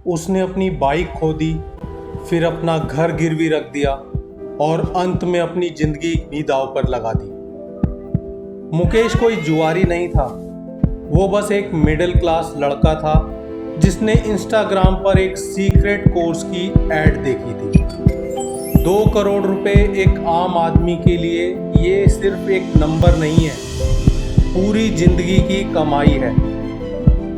उसने अपनी बाइक खो दी, फिर अपना घर गिरवी रख दिया और अंत में अपनी जिंदगी भी दांव पर लगा दी। मुकेश कोई जुआरी नहीं था, वो बस एक मिडिल क्लास लड़का था जिसने इंस्टाग्राम पर एक सीक्रेट कोर्स की ऐड देखी थी। 2 करोड़ रुपए एक आम आदमी के लिए ये सिर्फ एक नंबर नहीं है, पूरी जिंदगी की कमाई है।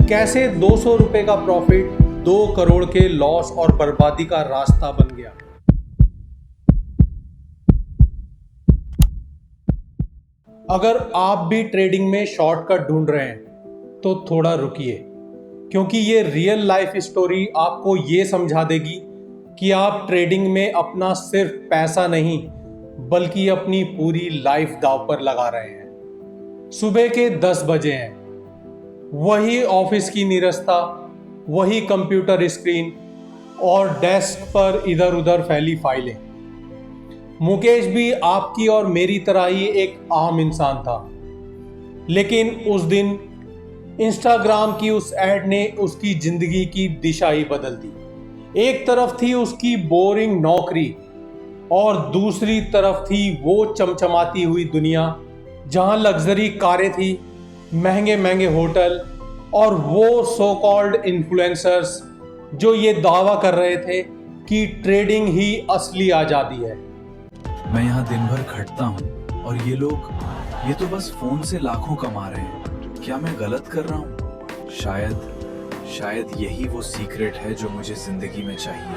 कैसे 200 रुपए का प्रॉफिट 2 करोड़ के लॉस और बर्बादी का रास्ता बन गया। अगर आप भी ट्रेडिंग में शॉर्टकट ढूंढ रहे हैं तो थोड़ा रुकिए, क्योंकि ये रियल लाइफ स्टोरी आपको ये समझा देगी कि आप ट्रेडिंग में अपना सिर्फ पैसा नहीं बल्कि अपनी पूरी लाइफ दांव पर लगा रहे हैं। सुबह के 10 बजे हैं, वही ऑफिस की नीरसता, वही कंप्यूटर स्क्रीन और डेस्क पर इधर उधर फैली फाइलें। मुकेश भी आपकी और मेरी तरह ही एक आम इंसान था, लेकिन उस दिन इंस्टाग्राम की उस ऐड ने उसकी जिंदगी की दिशा ही बदल दी। एक तरफ थी उसकी बोरिंग नौकरी और दूसरी तरफ थी वो चमचमाती हुई दुनिया जहां लग्जरी कारें थी, महंगे महंगे होटल और वो सो कॉल्ड इन्फ्लुएंसर्स जो ये दावा कर रहे थे कि ट्रेडिंग ही असली आज़ादी है। मैं यहाँ दिन भर खटता हूँ और ये लोग तो बस फोन से लाखों कमा रहे हैं। क्या मैं गलत कर रहा हूँ? शायद यही वो सीक्रेट है जो मुझे जिंदगी में चाहिए।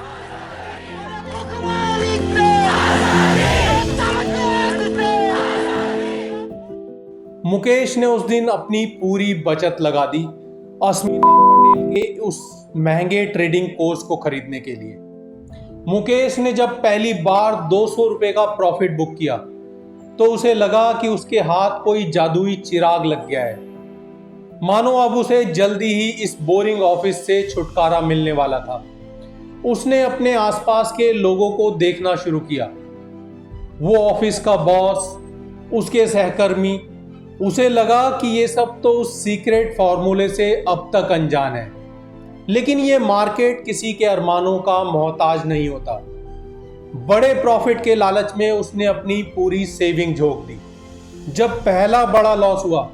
मुकेश ने उस दिन अपनी पूरी बचत लगा दी अस्मिता पटेल के उस महंगे ट्रेडिंग कोर्स को खरीदने के लिए। मुकेश ने जब पहली बार 200 रुपए का प्रॉफिट बुक किया तो उसे लगा कि उसके हाथ कोई जादुई चिराग लग गया है, मानो अब उसे जल्दी ही इस बोरिंग ऑफिस से छुटकारा मिलने वाला था। उसने अपने आसपास के लोगों को देखना शुरू किया, वो ऑफिस का बॉस, उसके सहकर्मी। उसे लगा कि ये सब तो उस सीक्रेट फॉर्मूले से अब तक अनजान है, लेकिन ये मार्केट किसी के अरमानों का मोहताज नहीं होता। बड़े प्रॉफिट के लालच में उसने अपनी पूरी सेविंग झोंक दी। जब पहला बड़ा लॉस हुआ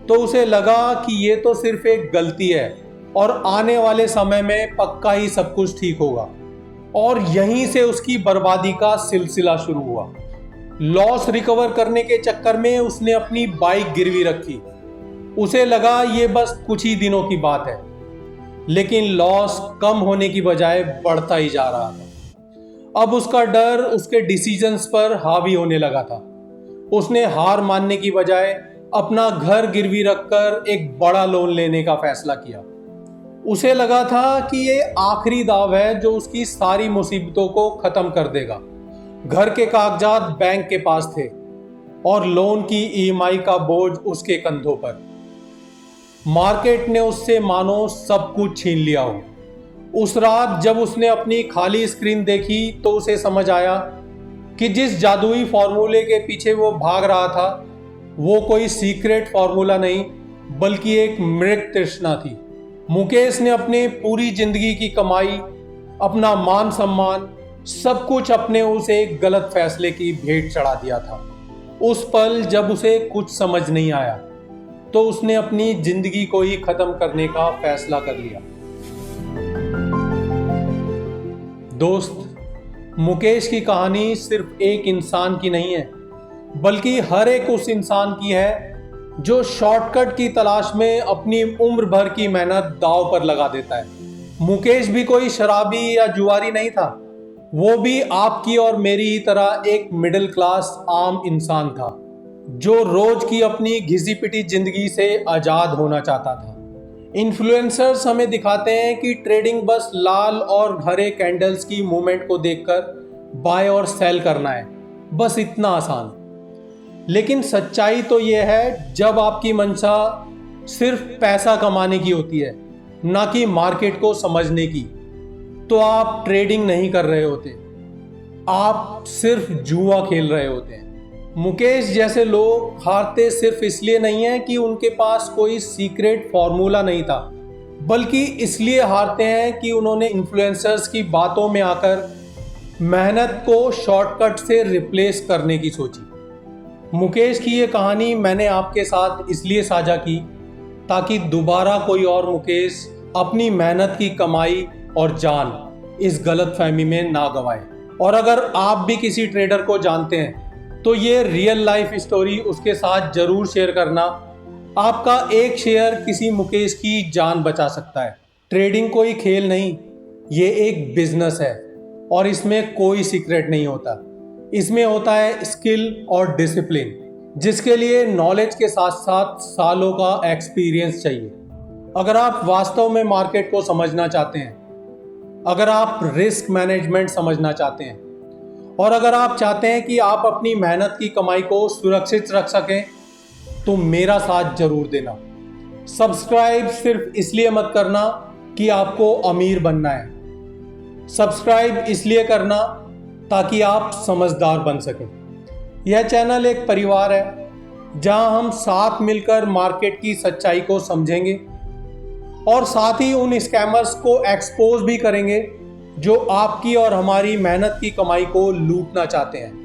तो उसे लगा कि ये तो सिर्फ एक गलती है और आने वाले समय में पक्का ही सब कुछ ठीक होगा, और यहीं से उसकी बर्बादी का सिलसिला शुरू हुआ। लॉस रिकवर करने के चक्कर में उसने अपनी बाइक गिरवी रखी। उसे लगा ये बस कुछ ही दिनों की बात है, लेकिन लॉस कम होने की बजाय बढ़ता ही जा रहा था। अब उसका डर उसके डिसीजंस पर हावी होने लगा था। उसने हार मानने की बजाय अपना घर गिरवी रखकर एक बड़ा लोन लेने का फैसला किया। उसे लगा था कि ये आखिरी दाव है जो उसकी सारी मुसीबतों को खत्म कर देगा। घर के कागजात बैंक के पास थे और लोन की ईएमआई का बोझ उसके कंधों पर। मार्केट ने उससे मानो सब कुछ छीन लिया हो। उस रात जब उसने अपनी खाली स्क्रीन देखी तो उसे समझ आया कि जिस जादुई फॉर्मूले के पीछे वो भाग रहा था वो कोई सीक्रेट फॉर्मूला नहीं बल्कि एक मृत तृष्णा थी। मुकेश ने अपने पूरी जिंदगी की कमाई, अपना मान सम्मान, सब कुछ अपने उस एक गलत फैसले की भेंट चढ़ा दिया था। उस पल जब उसे कुछ समझ नहीं आया तो उसने अपनी जिंदगी को ही खत्म करने का फैसला कर लिया। दोस्त, मुकेश की कहानी सिर्फ एक इंसान की नहीं है, बल्कि हर एक उस इंसान की है जो शॉर्टकट की तलाश में अपनी उम्र भर की मेहनत दांव पर लगा देता है। मुकेश भी कोई शराबी या जुआरी नहीं था, वो भी आपकी और मेरी ही तरह एक मिडिल क्लास आम इंसान था जो रोज की अपनी घिसी पिटी जिंदगी से आजाद होना चाहता था। इन्फ्लुएंसर्स हमें दिखाते हैं कि ट्रेडिंग बस लाल और हरे कैंडल्स की मूवमेंट को देखकर बाय और सेल करना है, बस इतना आसान। लेकिन सच्चाई तो यह है, जब आपकी मंशा सिर्फ पैसा कमाने की होती है, ना कि मार्केट को समझने की, तो आप ट्रेडिंग नहीं कर रहे होते, आप सिर्फ जुआ खेल रहे होते हैं। मुकेश जैसे लोग हारते सिर्फ इसलिए नहीं है कि उनके पास कोई सीक्रेट फॉर्मूला नहीं था, बल्कि इसलिए हारते हैं कि उन्होंने इन्फ्लुएंसर्स की बातों में आकर मेहनत को शॉर्टकट से रिप्लेस करने की सोची। मुकेश की ये कहानी मैंने आपके साथ इसलिए साझा की ताकि दोबारा कोई और मुकेश अपनी मेहनत की कमाई और जान इस गलतफहमी में ना गवाए। और अगर आप भी किसी ट्रेडर को जानते हैं तो ये रियल लाइफ स्टोरी उसके साथ जरूर शेयर करना। आपका एक शेयर किसी मुकेश की जान बचा सकता है। ट्रेडिंग कोई खेल नहीं, ये एक बिजनेस है और इसमें कोई सीक्रेट नहीं होता। इसमें होता है स्किल और डिसिप्लिन, जिसके लिए नॉलेज के साथ साथ सालों का एक्सपीरियंस चाहिए। अगर आप वास्तव में मार्केट को समझना चाहते हैं, अगर आप रिस्क मैनेजमेंट समझना चाहते हैं और अगर आप चाहते हैं कि आप अपनी मेहनत की कमाई को सुरक्षित रख सकें, तो मेरा साथ जरूर देना। सब्सक्राइब सिर्फ इसलिए मत करना कि आपको अमीर बनना है, सब्सक्राइब इसलिए करना ताकि आप समझदार बन सकें। यह चैनल एक परिवार है जहां हम साथ मिलकर मार्केट की सच्चाई को समझेंगे और साथ ही उन स्कैमर्स को एक्सपोज भी करेंगे जो आपकी और हमारी मेहनत की कमाई को लूटना चाहते हैं।